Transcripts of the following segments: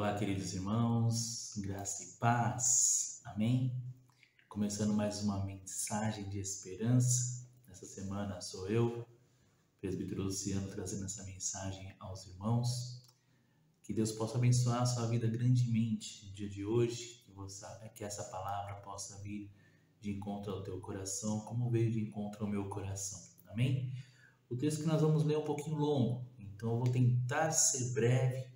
Olá, queridos irmãos, graça e paz, amém? Começando mais uma mensagem de esperança. Nessa semana sou eu, presbítero Luciano, trazendo essa mensagem aos irmãos. Que Deus possa abençoar a sua vida grandemente no dia de hoje, que essa palavra possa vir de encontro ao teu coração, como veio de encontro ao meu coração, amém? O texto que nós vamos ler é um pouquinho longo, então eu vou tentar ser breve,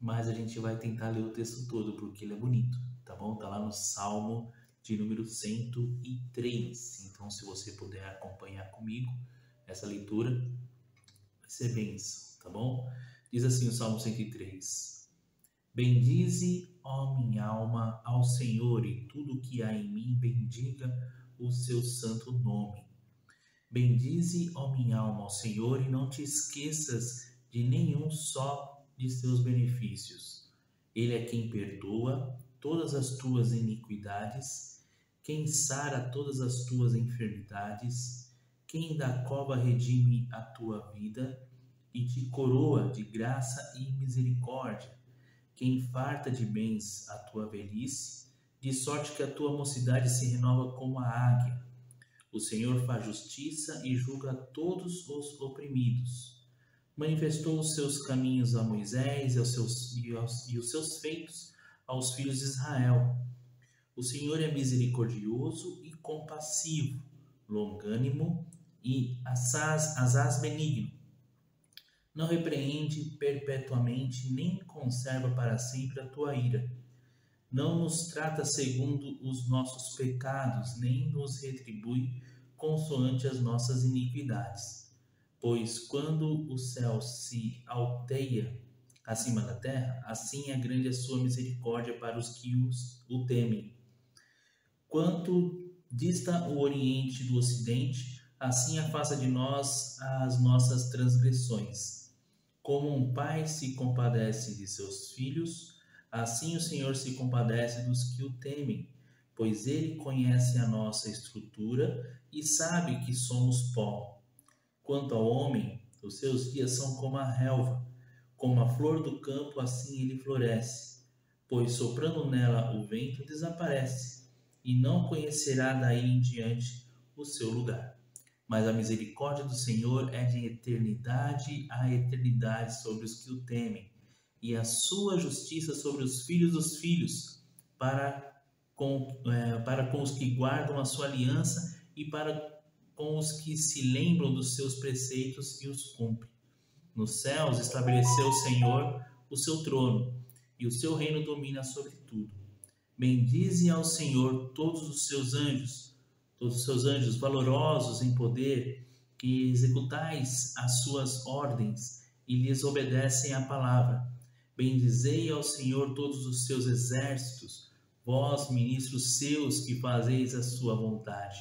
mas a gente vai tentar ler o texto todo, porque ele é bonito, tá bom? Tá lá no Salmo de número 103. Então, se você puder acompanhar comigo essa leitura, vai ser bênção, tá bom? Diz assim o Salmo 103. Bendize, ó minha alma, ao Senhor, e tudo que há em mim bendiga o seu santo nome. Bendize, ó minha alma, ao Senhor, e não te esqueças de nenhum só de seus benefícios. Ele é quem perdoa todas as tuas iniquidades, quem sara todas as tuas enfermidades, quem da cova redime a tua vida e te coroa de graça e misericórdia, quem farta de bens a tua velhice, de sorte que a tua mocidade se renova como a águia. O Senhor faz justiça e julga todos os oprimidos. Manifestou os seus caminhos a Moisés e os seus feitos aos filhos de Israel. O Senhor é misericordioso e compassivo, longânimo e assaz benigno. Não repreende perpetuamente, nem conserva para sempre a tua ira. Não nos trata segundo os nossos pecados, nem nos retribui consoante as nossas iniquidades. Pois quando o céu se alteia acima da terra, assim é grande a sua misericórdia para os que o temem. Quanto dista o oriente do ocidente, assim afasta de nós as nossas transgressões. Como um pai se compadece de seus filhos, assim o Senhor se compadece dos que o temem, pois ele conhece a nossa estrutura e sabe que somos pó. Quanto ao homem, os seus dias são como a relva, como a flor do campo, assim ele floresce. Pois soprando nela o vento desaparece, e não conhecerá daí em diante o seu lugar. Mas a misericórdia do Senhor é de eternidade a eternidade sobre os que o temem, e a sua justiça sobre os filhos dos filhos, para com os que guardam a sua aliança e para com os que se lembram dos seus preceitos e os cumprem. Nos céus estabeleceu o Senhor o seu trono, e o seu reino domina sobre tudo. Bendize ao Senhor todos os seus anjos valorosos em poder, que executais as suas ordens e lhes obedecem à palavra. Bendizei ao Senhor todos os seus exércitos, vós, ministros seus, que fazeis a sua vontade.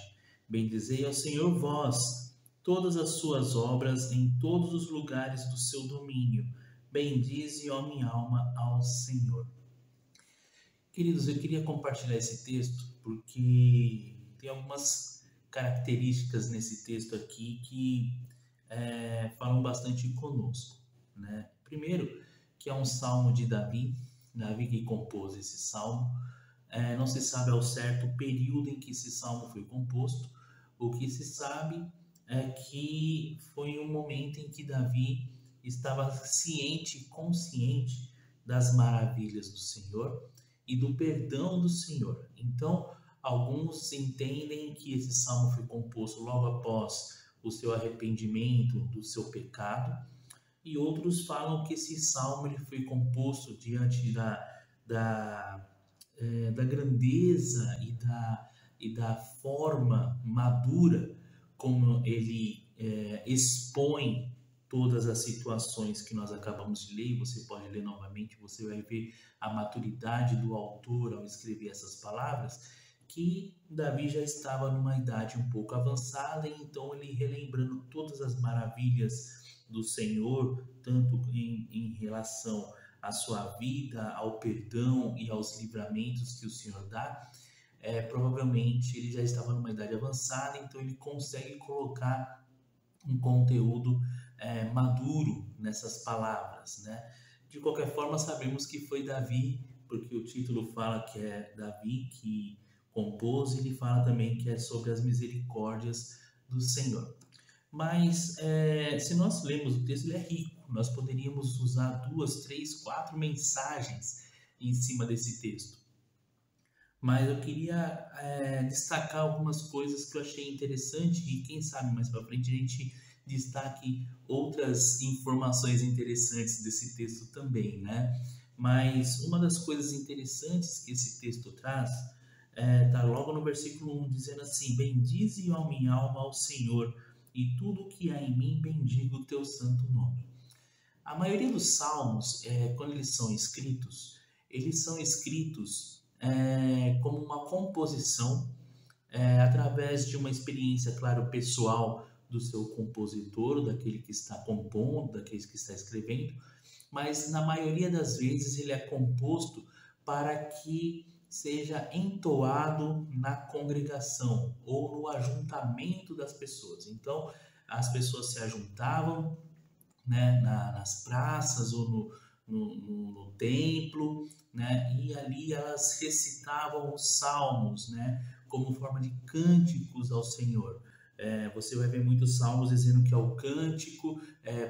Bendizei ao Senhor vós, todas as suas obras em todos os lugares do seu domínio. Bendize, ó minha alma, ao Senhor. Queridos, eu queria compartilhar esse texto porque tem algumas características nesse texto aqui que falam bastante conosco, né? Primeiro, que é um salmo de Davi que compôs esse salmo. Não se sabe ao certo o período em que esse salmo foi composto. O que se sabe é que foi um momento em que Davi estava ciente, consciente das maravilhas do Senhor e do perdão do Senhor. Então, alguns entendem que esse salmo foi composto logo após o seu arrependimento do seu pecado, e outros falam que esse salmo ele foi composto diante da grandeza e da forma madura como ele expõe todas as situações que nós acabamos de ler. Você pode ler novamente, você vai ver a maturidade do autor ao escrever essas palavras, que Davi já estava numa idade um pouco avançada, e então ele relembrando todas as maravilhas do Senhor, tanto em relação à sua vida, ao perdão e aos livramentos que o Senhor dá. Provavelmente ele já estava numa idade avançada, então ele consegue colocar um conteúdo maduro nessas palavras, né? De qualquer forma, sabemos que foi Davi, porque o título fala que é Davi que compôs, e ele fala também que é sobre as misericórdias do Senhor. Mas se nós lermos o texto, ele é rico. Nós poderíamos usar 2, 3, 4 mensagens em cima desse texto. Mas eu queria destacar algumas coisas que eu achei interessante e quem sabe mais para frente a gente destaque outras informações interessantes desse texto também, né? Mas uma das coisas interessantes que esse texto traz está logo no versículo 1, dizendo assim: bendize, ó minha alma, ao Senhor, e tudo que há em mim bendiga o teu santo nome. A maioria dos salmos, quando eles são escritos como uma composição, através de uma experiência, claro, pessoal do seu compositor, daquele que está compondo, daquele que está escrevendo, mas na maioria das vezes ele é composto para que seja entoado na congregação ou no ajuntamento das pessoas. Então, as pessoas se ajuntavam, né, nas praças ou no templo, né, e ali elas recitavam os salmos, né, como forma de cânticos ao Senhor. Você vai ver muitos salmos dizendo que é o cântico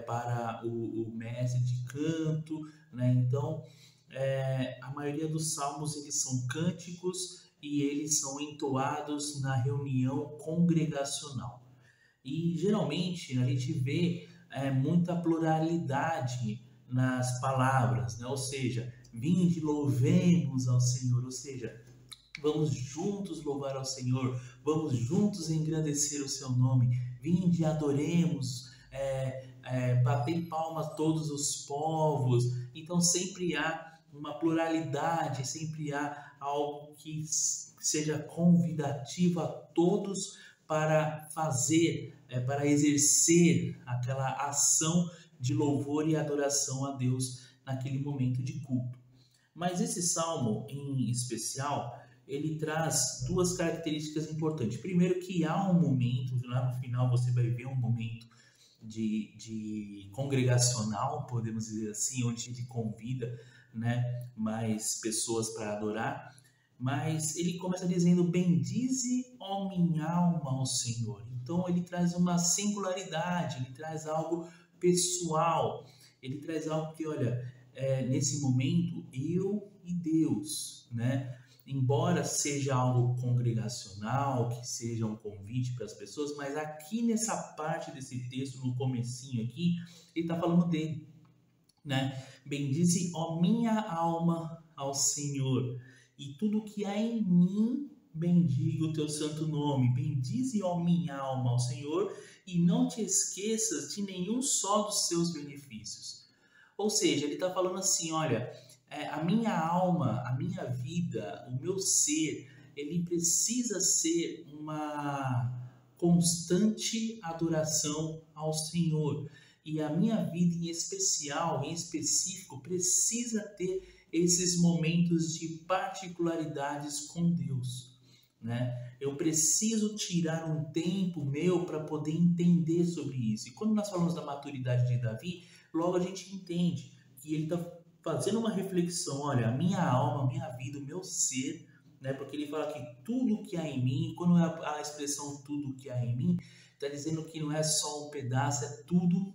para o mestre de canto, né? Então, a maioria dos salmos eles são cânticos e eles são entoados na reunião congregacional. E geralmente a gente vê muita pluralidade nas palavras, né? Ou seja, vinde, louvemos ao Senhor, ou seja, vamos juntos louvar ao Senhor, vamos juntos engrandecer o seu nome, vinde, adoremos, batei palmas todos os povos. Então sempre há uma pluralidade, sempre há algo que seja convidativo a todos para fazer, para exercer aquela ação de louvor e adoração a Deus naquele momento de culto. Mas esse salmo em especial, ele traz duas características importantes. Primeiro, que há um momento, lá no final você vai ver um momento de congregacional, podemos dizer assim, onde ele convida, né, mais pessoas para adorar. Mas ele começa dizendo: bendize, ó minha alma, ao Senhor. Então ele traz uma singularidade, ele traz algo pessoal, ele traz algo que, olha, nesse momento, eu e Deus, né? Embora seja algo congregacional, que seja um convite para as pessoas, mas aqui nessa parte desse texto, no comecinho aqui, ele está falando dele, né? Bendize, ó minha alma, ao Senhor, e tudo que há em mim bendiga o teu santo nome. Bendize, ó minha alma, ao Senhor, e não te esqueças de nenhum só dos seus benefícios. Ou seja, ele está falando assim, olha, a minha alma, a minha vida, o meu ser, ele precisa ser uma constante adoração ao Senhor. E a minha vida em especial, em específico, precisa ter esses momentos de particularidades com Deus, né? Eu preciso tirar um tempo meu para poder entender sobre isso. E quando nós falamos da maturidade de Davi, logo a gente entende que ele está fazendo uma reflexão, olha, a minha alma, a minha vida, o meu ser, né? Porque ele fala que tudo que há em mim, quando é a expressão tudo que há em mim, está dizendo que não é só um pedaço, é tudo,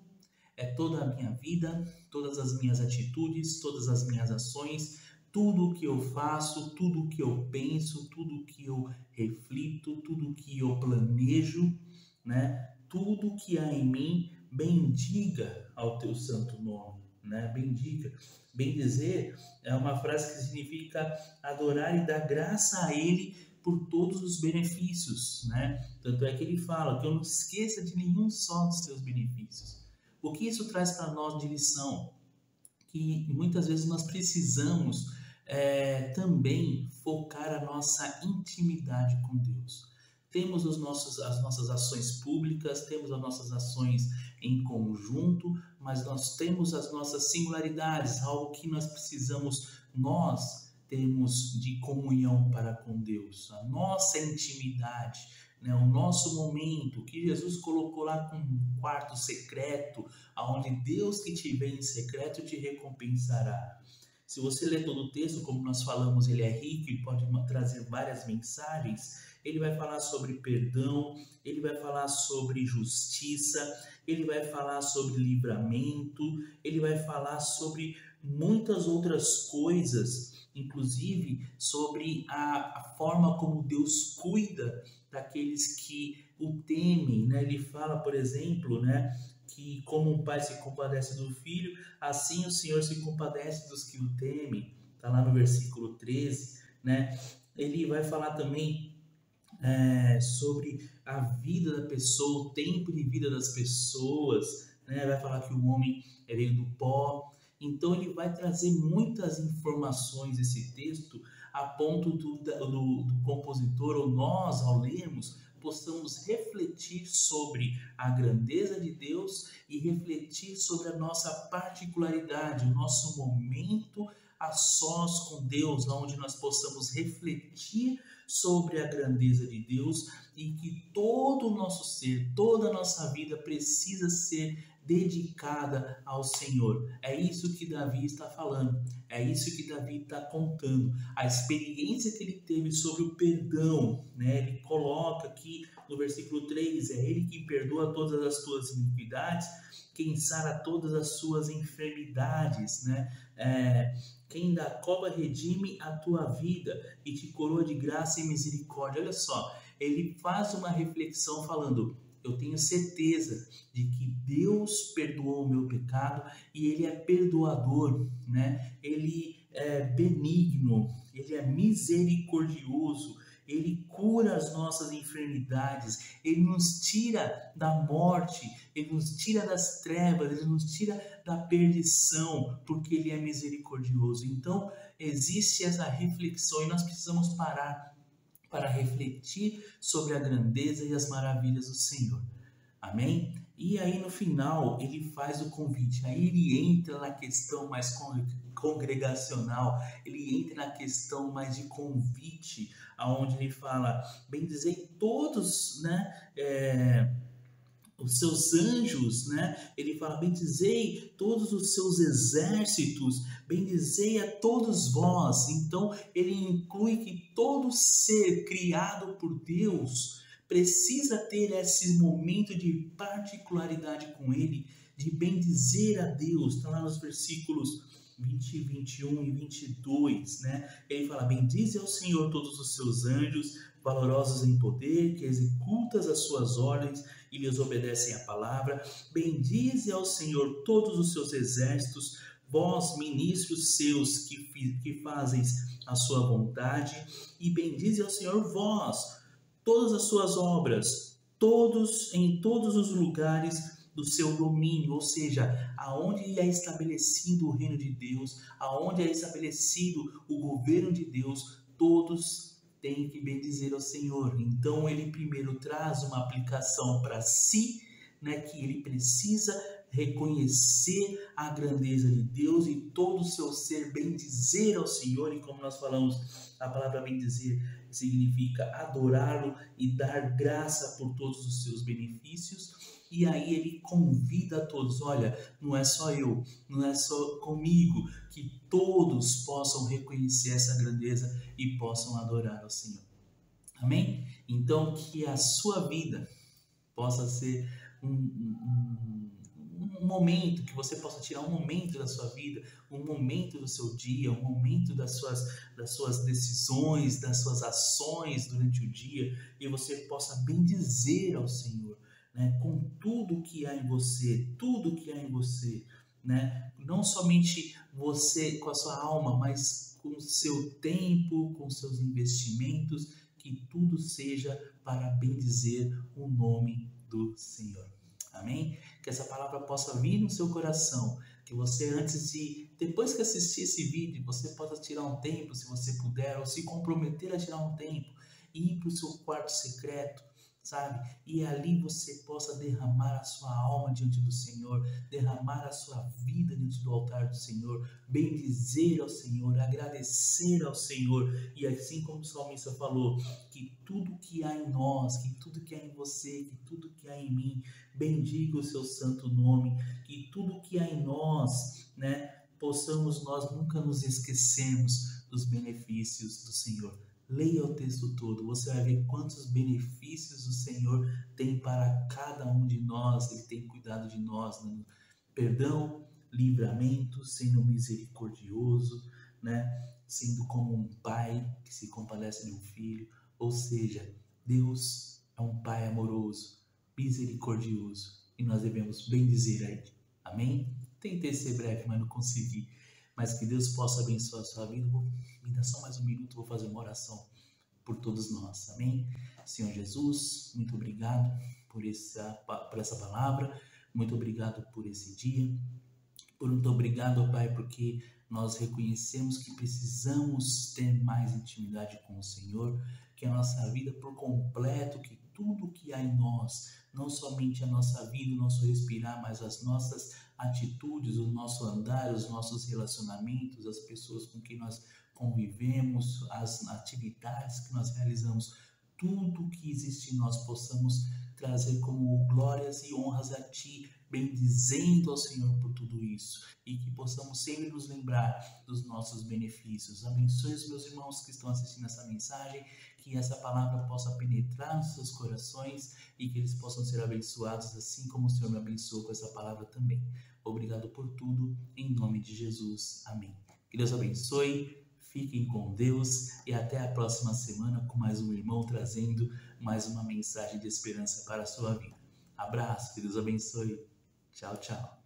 é toda a minha vida, todas as minhas atitudes, todas as minhas ações, tudo o que eu faço, tudo o que eu penso, tudo o que eu reflito, tudo o que eu planejo, né? Tudo que há em mim, bendiga ao teu santo nome, né? Bendiga. Bendizer é uma frase que significa adorar e dar graça a Ele por todos os benefícios, né? Tanto é que ele fala que eu não esqueça de nenhum só dos seus benefícios. O que isso traz para nós de lição? Que muitas vezes nós precisamos também focar a nossa intimidade com Deus. Temos as nossas ações públicas, temos as nossas ações em conjunto, mas nós temos as nossas singularidades, algo que nós precisamos, nós temos de comunhão para com Deus, a nossa intimidade, né? O nosso momento, que Jesus colocou lá com um quarto secreto, aonde Deus que te vê em secreto te recompensará. Se você ler todo o texto, como nós falamos, ele é rico e pode trazer várias mensagens. Ele vai falar sobre perdão, ele vai falar sobre justiça, ele vai falar sobre livramento, ele vai falar sobre muitas outras coisas, inclusive sobre a forma como Deus cuida daqueles que o temem, né? Ele fala, por exemplo, né, que como um pai se compadece do filho, assim o Senhor se compadece dos que o temem. Está lá no versículo 13, né? Ele vai falar também sobre a vida da pessoa, o tempo de vida das pessoas, né? Vai falar que o homem veio do pó. Então ele vai trazer muitas informações esse texto, a ponto do compositor, ou nós, ao lermos, possamos refletir sobre a grandeza de Deus e refletir sobre a nossa particularidade, o nosso momento a sós com Deus, onde nós possamos refletir sobre a grandeza de Deus e que todo o nosso ser, toda a nossa vida precisa ser dedicada ao Senhor. É isso que Davi está falando, é isso que Davi está contando, a experiência que ele teve sobre o perdão, né? Ele coloca aqui no versículo 3, é ele que perdoa todas as tuas iniquidades, quem sara todas as suas enfermidades, né? Quem da cova redime a tua vida e te coroa de graça e misericórdia. Olha só, ele faz uma reflexão falando: eu tenho certeza de que Deus perdoou o meu pecado e Ele é perdoador, né? Ele é benigno, Ele é misericordioso, Ele cura as nossas enfermidades, Ele nos tira da morte, Ele nos tira das trevas, Ele nos tira da perdição, porque Ele é misericordioso. Então, existe essa reflexão e nós precisamos parar para refletir sobre a grandeza e as maravilhas do Senhor. Amém? E aí no final ele faz o convite, aí ele entra na questão mais congregacional, ele entra na questão mais de convite, aonde ele fala: bendizei todos, né, os seus anjos, né? Ele fala: bendizei todos os seus exércitos, bendizei a todos vós. Então ele inclui que todo ser criado por Deus precisa ter esse momento de particularidade com ele, de bendizer a Deus. Está lá nos versículos 20, 21 e 22, né? Ele fala: bendize ao Senhor todos os seus anjos, valorosos em poder, que executas as suas ordens e lhes obedecem a palavra. Bendize ao Senhor todos os seus exércitos, vós, ministros seus, que fazeis a sua vontade. E bendize ao Senhor vós, todas as suas obras, em todos os lugares do seu domínio, ou seja, aonde é estabelecido o reino de Deus, aonde é estabelecido o governo de Deus, todos têm que bendizer ao Senhor. Então ele primeiro traz uma aplicação para si, né, que ele precisa reconhecer a grandeza de Deus e todo o seu ser bendizer ao Senhor. E como nós falamos, a palavra bendizer significa adorá-lo e dar graça por todos os seus benefícios. E aí ele convida a todos: olha, não é só eu, não é só comigo, que todos possam reconhecer essa grandeza e possam adorar ao Senhor. Amém? Então que a sua vida possa ser um momento, que você possa tirar um momento da sua vida, um momento do seu dia, um momento das suas decisões, das suas ações durante o dia, e você possa bendizer ao Senhor, né, com tudo que há em você, né, não somente você com a sua alma, mas com o seu tempo, com seus investimentos, que tudo seja para bendizer o nome do Senhor. Amém? Que essa palavra possa vir no seu coração, que você depois que assistir esse vídeo, você possa tirar um tempo, se você puder, ou se comprometer a tirar um tempo, e ir para o seu quarto secreto, sabe? E ali você possa derramar a sua alma diante do Senhor, derramar a sua vida diante do altar do Senhor, bendizer ao Senhor, agradecer ao Senhor. E assim como o salmista falou, que tudo que há em nós, que tudo que há em você, que tudo que há em mim, bendiga o seu santo nome, que tudo que há em nós, né, possamos nós nunca nos esquecermos dos benefícios do Senhor. Leia o texto todo, você vai ver quantos benefícios o Senhor tem para cada um de nós. Ele tem cuidado de nós, né? Perdão, livramento, sendo misericordioso, né? Sendo como um pai que se compadece de um filho. Ou seja, Deus é um pai amoroso, misericordioso, e nós devemos bendizer a Ele. Amém? Tentei ser breve, mas não consegui. Mas que Deus possa abençoar a sua vida. Me dá só mais um minuto, vou fazer uma oração por todos nós. Amém? Senhor Jesus, muito obrigado por essa palavra. Muito obrigado por esse dia. Muito obrigado, Pai, porque nós reconhecemos que precisamos ter mais intimidade com o Senhor, que a nossa vida por completo, que tudo que há em nós, não somente a nossa vida, o nosso respirar, mas as nossas atitudes, o nosso andar, os nossos relacionamentos, as pessoas com quem nós convivemos, as atividades que nós realizamos, tudo que existe em nós possamos trazer como glórias e honras a Ti, bendizendo ao Senhor por tudo isso, e que possamos sempre nos lembrar dos nossos benefícios. Abençoe os meus irmãos que estão assistindo essa mensagem, que essa palavra possa penetrar nos seus corações e que eles possam ser abençoados assim como o Senhor me abençoou com essa palavra também. Obrigado por tudo, em nome de Jesus. Amém. Que Deus abençoe, fiquem com Deus e até a próxima semana com mais um irmão trazendo mais uma mensagem de esperança para a sua vida. Abraço, que Deus abençoe. Tchau, tchau.